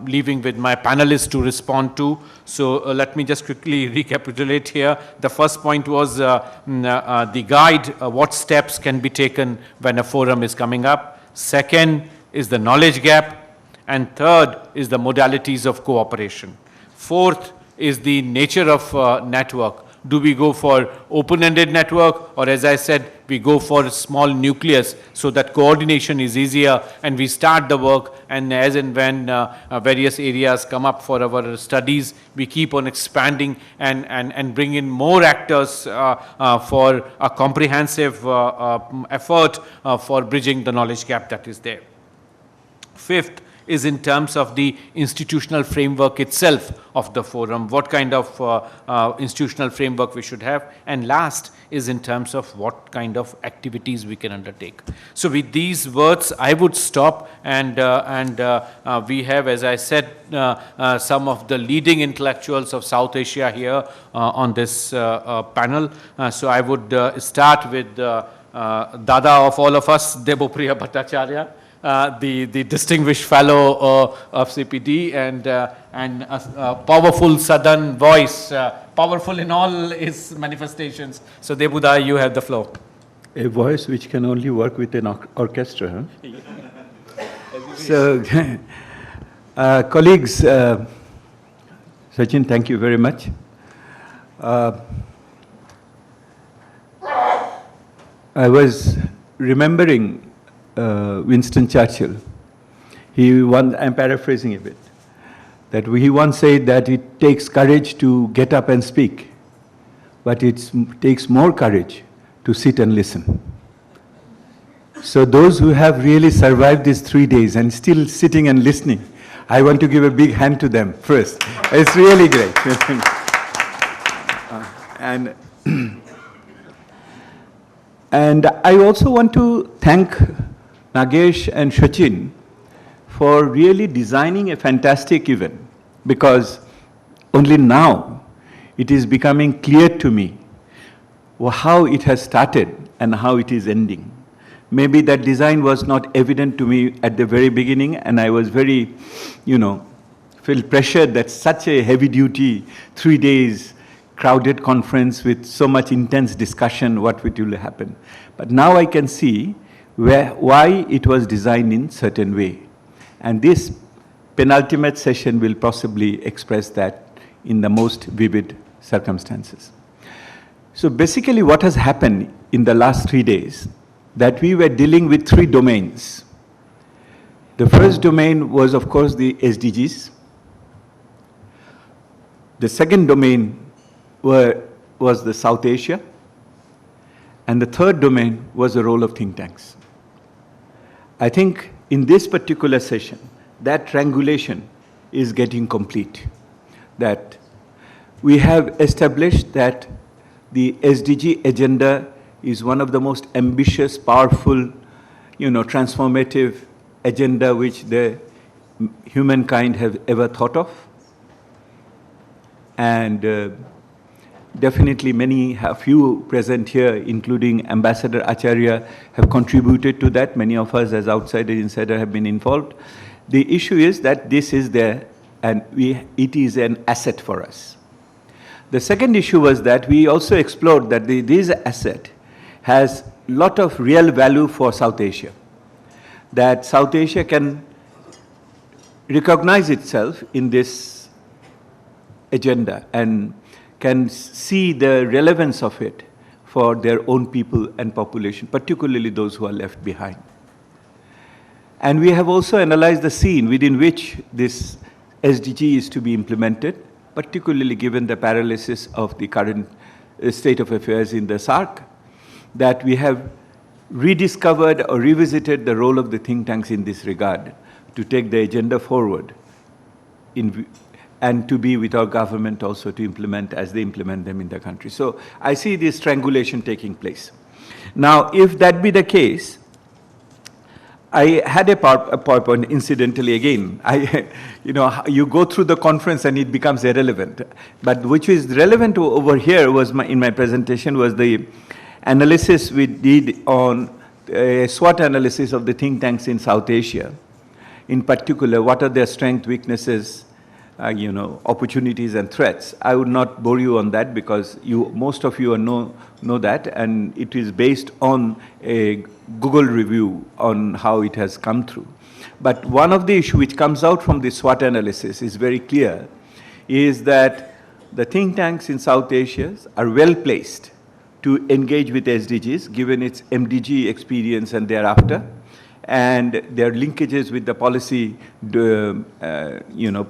leaving with my panelists to respond to. So let me just quickly recapitulate here. The first point was the guide, what steps can be taken when a forum is coming up. Second is the knowledge gap. And third is the modalities of cooperation. Fourth is the nature of network. Do we go for open-ended network, or as I said, we go for a small nucleus so that coordination is easier and we start the work, and as and when various areas come up for our studies, we keep on expanding and bring in more actors for a comprehensive effort for bridging the knowledge gap that is there. Fifth is in terms of the institutional framework itself of the forum, what kind of institutional framework we should have. And last is in terms of what kind of activities we can undertake. So with these words, I would stop, and we have, as I said, some of the leading intellectuals of South Asia here on this panel. So I would start with Dada of all of us, Debopriya Bhattacharya. The distinguished fellow of CPD, and a powerful southern voice, powerful in all its manifestations. So Debuda, you have the floor. A voice which can only work with an orchestra, huh? So, colleagues, Sachin, thank you very much. I was remembering Winston Churchill. I'm paraphrasing a bit, that he once said that it takes courage to get up and speak, but it takes more courage to sit and listen. So those who have really survived these 3 days and still sitting and listening, I want to give a big hand to them first. It's really great. And I also want to thank Nagesh and Sachin for really designing a fantastic event, because only now it is becoming clear to me how it has started and how it is ending. Maybe that design was not evident to me at the very beginning, and I was very, felt pressured that such a heavy-duty 3 days crowded conference with so much intense discussion, what will happen. But now I can see why it was designed in certain way. And this penultimate session will possibly express that in the most vivid circumstances. So basically what has happened in the last 3 days, that we were dealing with 3 domains. The first domain was, of course, the SDGs. The second domain was the South Asia. And the third domain was the role of think tanks. I think in this particular session, that triangulation is getting complete. That we have established that the SDG agenda is one of the most ambitious, powerful, transformative agenda which the humankind have ever thought of. And definitely a few present here, including Ambassador Acharya, have contributed to that. Many of us as outsider, insider have been involved. The issue is that this is there, and it is an asset for us. The second issue was that we also explored that this asset has a lot of real value for South Asia. That South Asia can recognize itself in this agenda and can see the relevance of it for their own people and population, particularly those who are left behind. And we have also analyzed the scene within which this SDG is to be implemented, particularly given the paralysis of the current state of affairs in the SAARC, that we have rediscovered or revisited the role of the think tanks in this regard to take the agenda forward and to be with our government also to implement as they implement them in the country. So I see this triangulation taking place. Now, if that be the case, I had a PowerPoint, incidentally, again. You go through the conference and it becomes irrelevant. But which is relevant over here was in my presentation was the analysis we did on a SWOT analysis of the think tanks in South Asia, in particular, what are their strengths, weaknesses, opportunities and threats. I would not bore you on that because most of you know that, and it is based on a Google review on how it has come through. But one of the issues which comes out from the SWOT analysis is very clear, is that the think tanks in South Asia are well placed to engage with SDGs, given its MDG experience and thereafter, and their linkages with the policy,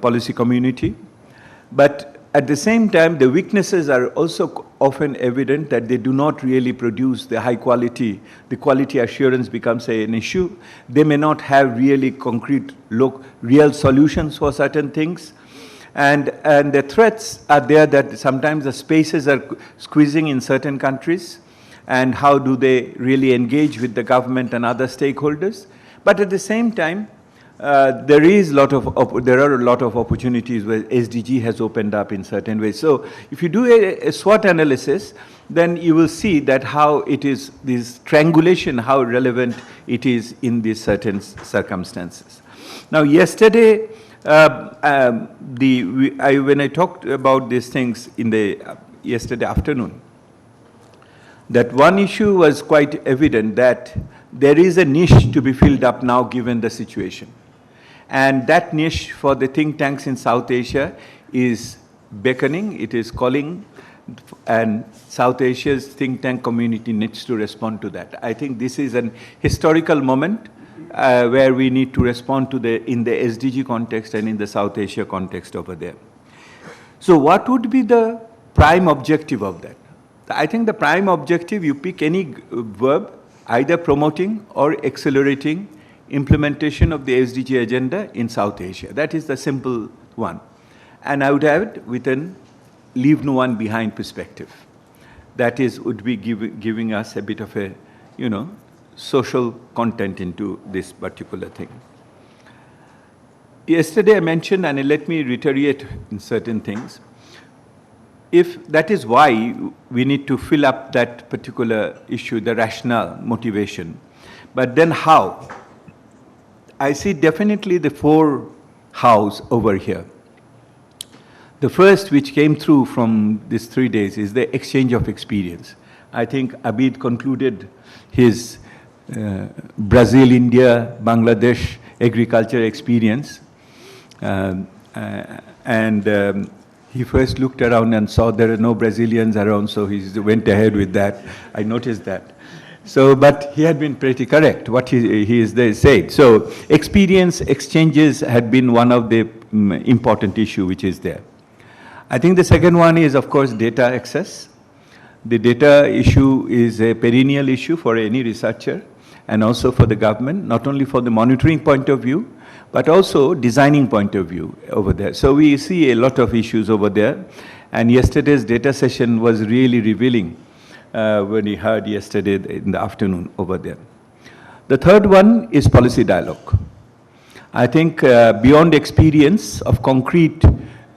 policy community. But at the same time, the weaknesses are also often evident, that they do not really produce the high quality. The quality assurance becomes an issue. They may not have really concrete, real solutions for certain things. And the threats are there, that sometimes the spaces are squeezing in certain countries, and how do they really engage with the government and other stakeholders. But at the same time, there are a lot of opportunities where SDG has opened up in certain ways. So if you do a SWOT analysis, then you will see that how it is, this triangulation, how relevant it is in these certain circumstances. Now, yesterday, when I talked about these things in yesterday afternoon, that one issue was quite evident, that there is a niche to be filled up now given the situation. And that niche for the think tanks in South Asia is beckoning, it is calling, and South Asia's think tank community needs to respond to that. I think this is an historical moment where we need to respond to in the SDG context and in the South Asia context over there. So what would be the prime objective of that? I think the prime objective, you pick any verb, either promoting or accelerating implementation of the SDG agenda in South Asia. That is the simple one. And I would have it with an leave no one behind perspective. That would be giving us a bit of a, social content into this particular thing. Yesterday I mentioned, and let me reiterate in certain things, if that is why we need to fill up that particular issue, the rationale, motivation. But then how? I see definitely the 4 hows over here. The first which came through from these 3 days is the exchange of experience. I think Abid concluded his Brazil, India, Bangladesh agriculture experience. He first looked around and saw there are no Brazilians around, so he went ahead with that. I noticed that. So, but he had been pretty correct, what he is said. So, experience exchanges had been one of the important issue which is there. I think the second one is, of course, data access. The data issue is a perennial issue for any researcher and also for the government, not only for the monitoring point of view, but also designing point of view over there. So we see a lot of issues over there. And yesterday's data session was really revealing when we heard yesterday in the afternoon over there. The third one is policy dialogue. I think beyond experience of concrete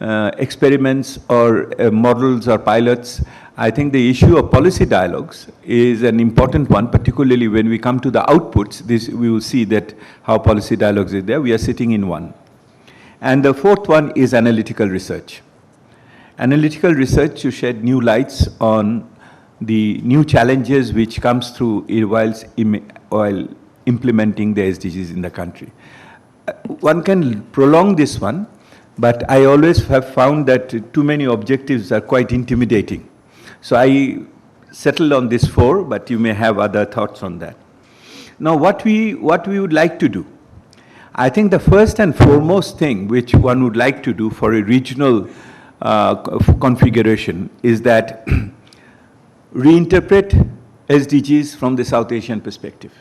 experiments or models or pilots, I think the issue of policy dialogues is an important one, particularly when we come to the outputs. We will see that how policy dialogues is there. We are sitting in one. And the fourth one is analytical research. Analytical research to shed new lights on the new challenges which comes through while implementing the SDGs in the country. One can prolong this one, but I always have found that too many objectives are quite intimidating. So I settled on this 4, but you may have other thoughts on that. Now, what we would like to do, I think the first and foremost thing which one would like to do for a regional configuration is that reinterpret SDGs from the South Asian perspective.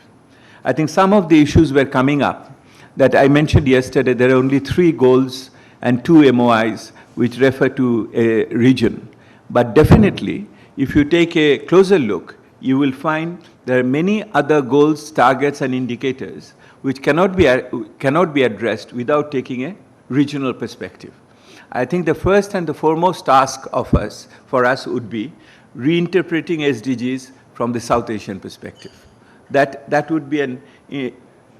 I think some of the issues were coming up that I mentioned yesterday. There are only 3 goals and 2 MOIs which refer to a region. But definitely, if you take a closer look, you will find there are many other goals, targets, and indicators which cannot be addressed without taking a regional perspective. I think the first and the foremost task for us would be reinterpreting SDGs from the South Asian perspective. That would be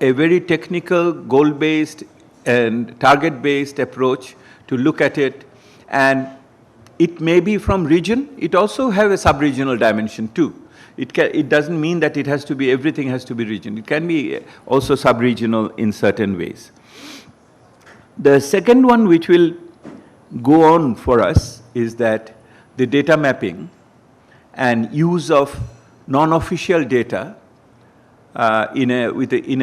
a very technical, goal-based and target-based approach to look at it. And it may be from region. It also have a sub-regional dimension too. It doesn't mean that it has to be, everything has to be region. It can be also sub-regional in certain ways. The second one which will go on for us is that the data mapping and use of non-official data within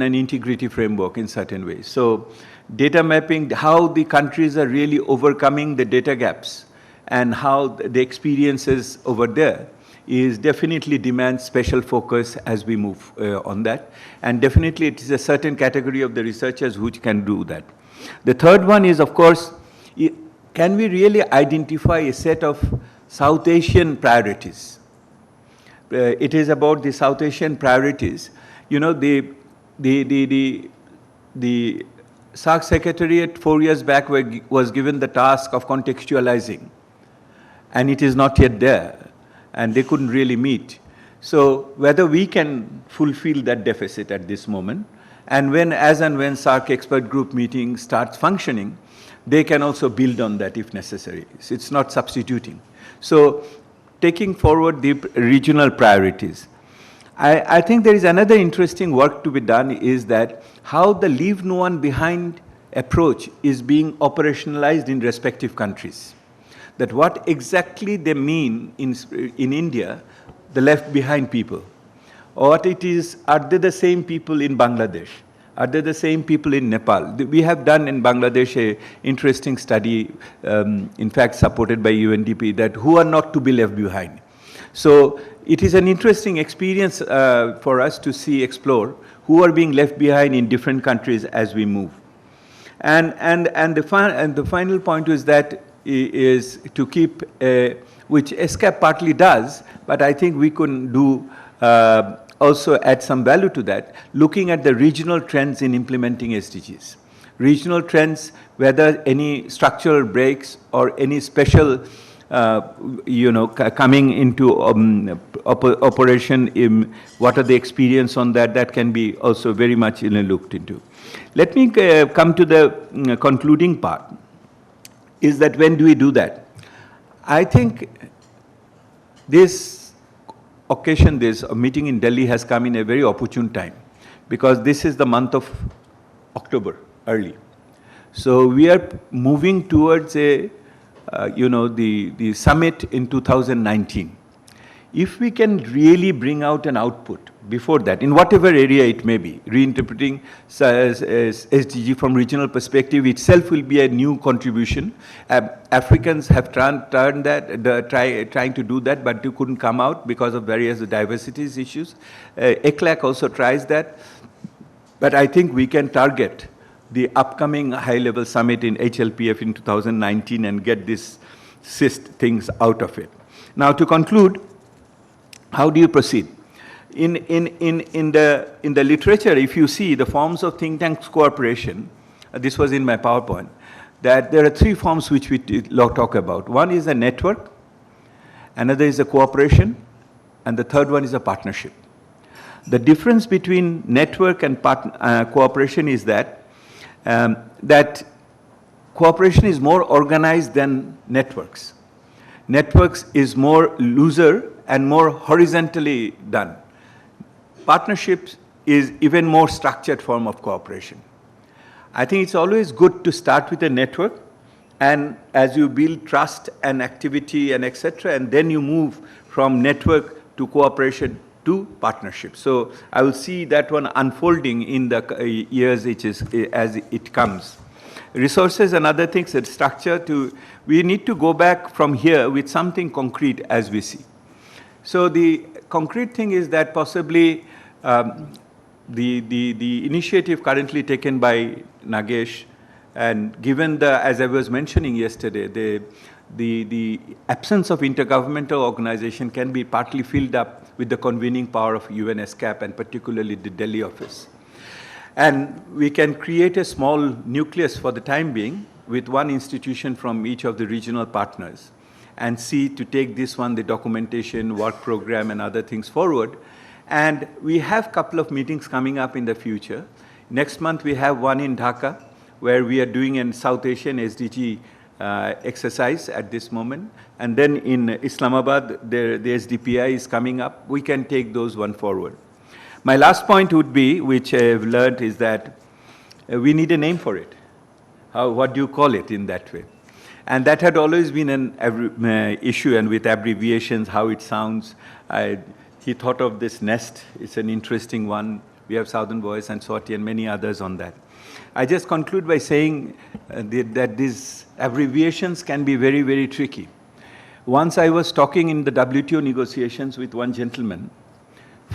an integrity framework in certain ways. So data mapping, how the countries are really overcoming the data gaps and how the experiences over there is definitely demands special focus as we move on that. And definitely it is a certain category of the researchers which can do that. The third one is, of course, can we really identify a set of South Asian priorities? It is about the South Asian priorities. You know, the SAARC Secretariat 4 years back was given the task of contextualizing, and it is not yet there, and they couldn't really meet. So whether we can fulfill that deficit at this moment, and as and when SAARC expert group meeting starts functioning, they can also build on that if necessary. So it's not substituting. So taking forward the regional priorities. I think there is another interesting work to be done is that how the leave no one behind approach is being operationalized in respective countries. That what exactly they mean in India, the left behind people. Or what it is, are they the same people in Bangladesh? Are they the same people in Nepal? We have done in Bangladesh an interesting study, in fact supported by UNDP, that who are not to be left behind. So it is an interesting experience for us to explore who are being left behind in different countries as we move. And the final point is that is to keep, which ESCAP partly does, but I think we can do also add some value to that, looking at the regional trends in implementing SDGs. Regional trends, whether any structural breaks or any special, coming into operation, what are the experience on that, that can be also very much looked into. Let me come to the concluding part, is that when do we do that? I think this occasion, this meeting in Delhi has come in a very opportune time, because this is the month of October, early. So we are moving towards the summit in 2019. If we can really bring out an output before that, in whatever area it may be, reinterpreting SDG from regional perspective itself will be a new contribution. Africans have trying to do that, but they couldn't come out because of various diversities issues. ECLAC also tries that. But I think we can target the upcoming high-level summit in HLPF in 2019 and get these CIST things out of it. Now to conclude, how do you proceed? In the literature, if you see the forms of think tanks cooperation, this was in my PowerPoint, that there are three forms which we talk about. One is a network, another is a cooperation, and the third one is a partnership. The difference between network and cooperation is that cooperation is more organized than networks. Networks is more looser and more horizontally done. Partnerships is even more structured form of cooperation. I think it's always good to start with a network, and as you build trust and activity and etc., and then you move from network to cooperation to partnership. So I will see that one unfolding in the years as it comes. Resources and other things, that structure we need to go back from here with something concrete as we see. So the concrete thing is that possibly the initiative currently taken by Nagesh, and given as I was mentioning yesterday, the absence of intergovernmental organization can be partly filled up with the convening power of UNESCAP and particularly the Delhi office. And we can create a small nucleus for the time being with one institution from each of the regional partners, and see to take this one, the documentation, work program and other things forward, And we have a couple of meetings coming up in the future. Next month we have one in Dhaka, where we are doing a South Asian SDG exercise at this moment. And then in Islamabad, the SDPI is coming up. We can take those one forward. My last point would be, which I have learned, is that we need a name for it. What do you call it in that way? And that had always been an issue, and with abbreviations, how it sounds. He thought of this NEST. It's an interesting one. We have Southern Voice and SWATI and many others on that. I just conclude by saying that these abbreviations can be very, very tricky. Once I was talking in the WTO negotiations with one gentleman,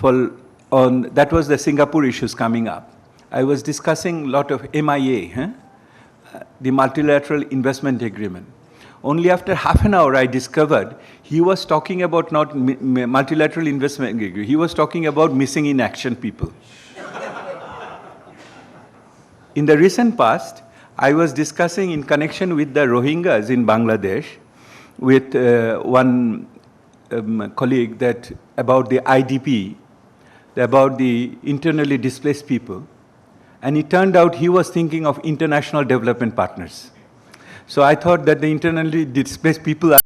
that was the Singapore issues coming up. I was discussing a lot of MIA, the Multilateral Investment Agreement. Only after half an hour I discovered he was talking about not multilateral investment agreement, he was talking about missing in action people. In the recent past, I was discussing in connection with the Rohingyas in Bangladesh with one colleague that about the IDP, about the internally displaced people. And it turned out he was thinking of international development partners. So I thought that the internally displaced people are